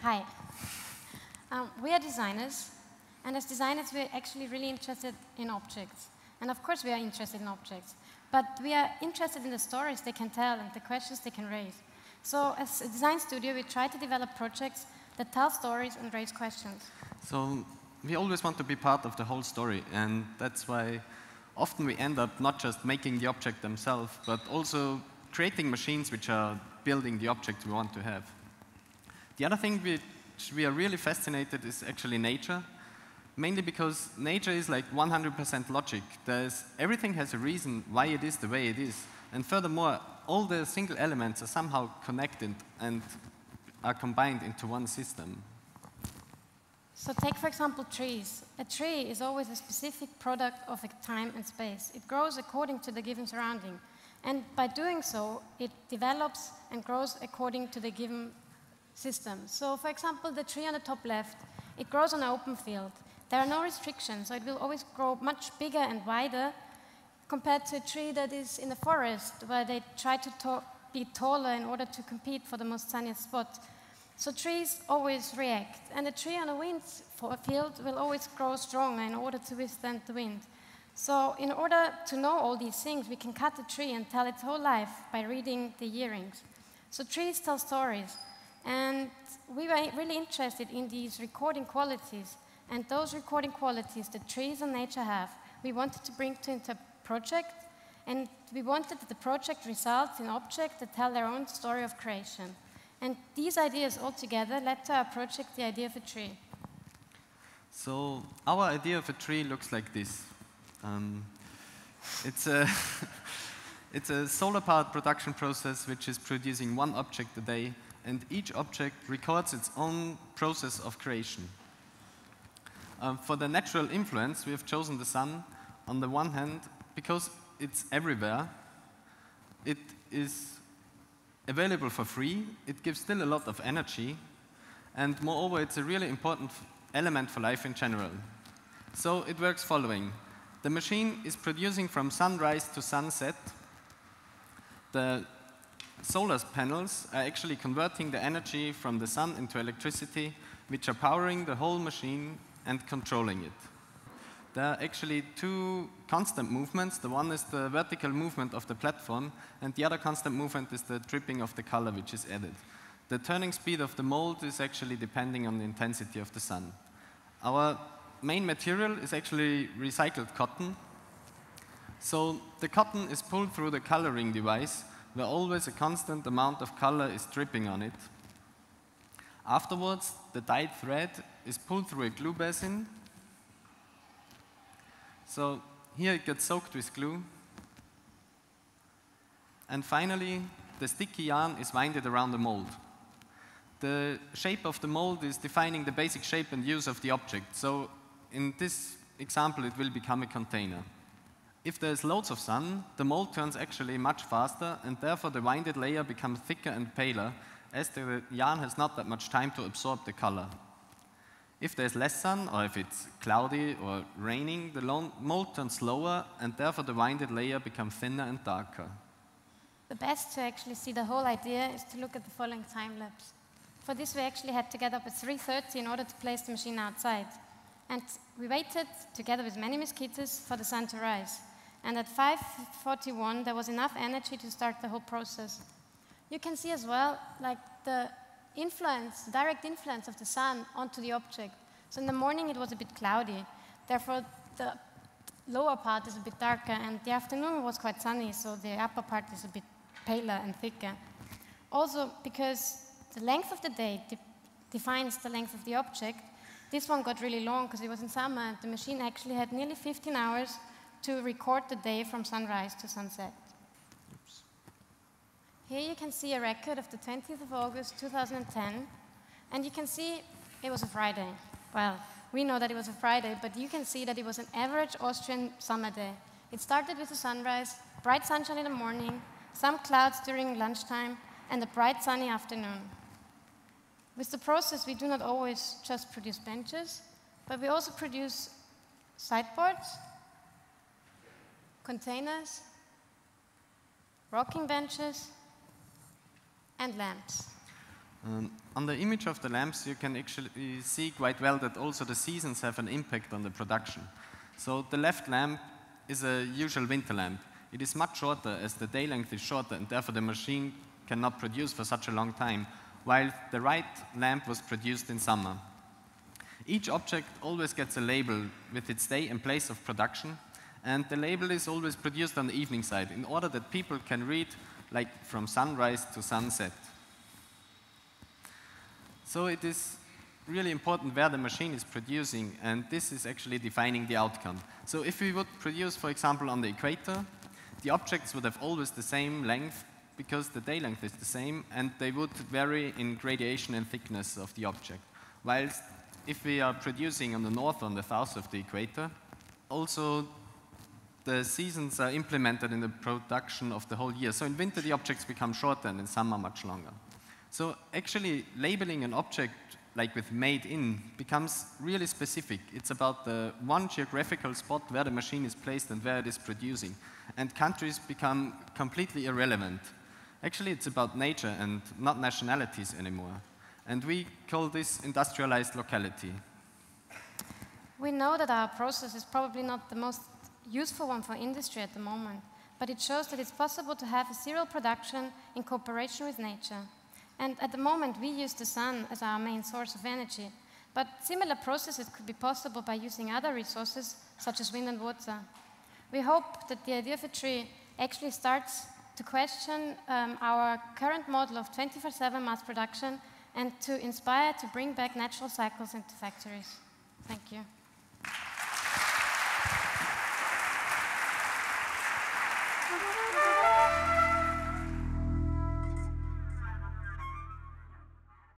Hi. We are designers, and as designers, we're actually really interested in objects. And of course, we are interested in objects. But we are interested in the stories they can tell and the questions they can raise. So as a design studio, we try to develop projects that tell stories and raise questions. So we always want to be part of the whole story, and that's why often we end up not just making the object themselves, but also creating machines which are building the object we want to have. The other thing which we are really fascinated is actually nature, mainly because nature is like 100% logic. Everything has a reason why it is the way it is. And furthermore, all the single elements are somehow connected and are combined into one system. So take, for example, trees. A tree is always a specific product of a time and space. It grows according to the given surrounding. And by doing so, it develops and grows according to the given system. So, for example, the tree on the top left, it grows on an open field. There are no restrictions, so it will always grow much bigger and wider compared to a tree that is in the forest, where they try to be taller in order to compete for the most sunniest spot. So trees always react, and a tree on a wind field will always grow stronger in order to withstand the wind. So in order to know all these things, we can cut a tree and tell its whole life by reading the earrings. So trees tell stories, and we were really interested in these recording qualities, and those recording qualities that trees and nature have, we wanted to bring into a project, and we wanted that the project results in objects that tell their own story of creation. And these ideas all together led to our project, the idea of a tree. So our idea of a tree looks like this. It's a solar-powered production process which is producing one object a day, and each object records its own process of creation. For the natural influence, we have chosen the sun on the one hand because it's everywhere. It is available for free, it gives still a lot of energy, and moreover, it's a really important element for life in general. So it works following. The machine is producing from sunrise to sunset. The solar panels are actually converting the energy from the sun into electricity, which are powering the whole machine and controlling it. There are actually two constant movements. The one is the vertical movement of the platform, and the other constant movement is the dripping of the color which is added. The turning speed of the mold is actually depending on the intensity of the sun. Our main material is actually recycled cotton. So the cotton is pulled through the coloring device, where always a constant amount of color is dripping on it. Afterwards, the dyed thread is pulled through a glue basin. So here it gets soaked with glue. And finally, the sticky yarn is winded around the mold. The shape of the mold is defining the basic shape and use of the object. So in this example, it will become a container. If there's loads of sun, the mold turns actually much faster, and therefore the winded layer becomes thicker and paler, as the yarn has not that much time to absorb the color. If there's less sun, or if it's cloudy or raining, the mold turns slower, and therefore the winded layer becomes thinner and darker. The best to actually see the whole idea is to look at the following time lapse. For this, we actually had to get up at 3:30 in order to place the machine outside. And we waited, together with many mosquitoes, for the sun to rise. And at 5:41, there was enough energy to start the whole process. You can see as well, like the direct influence of the sun onto the object. So in the morning it was a bit cloudy, therefore the lower part is a bit darker, and the afternoon was quite sunny, so the upper part is a bit paler and thicker. Also, because the length of the day defines the length of the object, this one got really long because it was in summer, and the machine actually had nearly 15 hours to record the day from sunrise to sunset. Here you can see a record of the 20th of August 2010, and you can see it was a Friday. Well, we know that it was a Friday, but you can see that it was an average Austrian summer day. It started with a sunrise, bright sunshine in the morning, some clouds during lunchtime, and a bright sunny afternoon. With the process, we do not always just produce benches, but we also produce sideboards, containers, rocking benches, and lamps. On the image of the lamps, you can actually see quite well that also the seasons have an impact on the production. So the left lamp is a usual winter lamp. It is much shorter as the day length is shorter, and therefore the machine cannot produce for such a long time, while the right lamp was produced in summer. Each object always gets a label with its day and place of production, and the label is always produced on the evening side in order that people can read like from sunrise to sunset. So it is really important where the machine is producing, and this is actually defining the outcome. So if we would produce, for example, on the equator, the objects would have always the same length because the day length is the same, and they would vary in gradation and thickness of the object. Whilst if we are producing on the north or on the south of the equator, also the seasons are implemented in the production of the whole year. So in winter the objects become shorter and in summer much longer. So actually labeling an object like with made in becomes really specific. It's about the one geographical spot where the machine is placed and where it is producing. And countries become completely irrelevant. Actually it's about nature and not nationalities anymore. And we call this industrialized locality. We know that our process is probably not the most useful one for industry at the moment, but it shows that it's possible to have a serial production in cooperation with nature. And at the moment, we use the sun as our main source of energy, but similar processes could be possible by using other resources, such as wind and water. We hope that the idea of a tree actually starts to question our current model of 24/7 mass production and to inspire to bring back natural cycles into factories. Thank you. Thank you.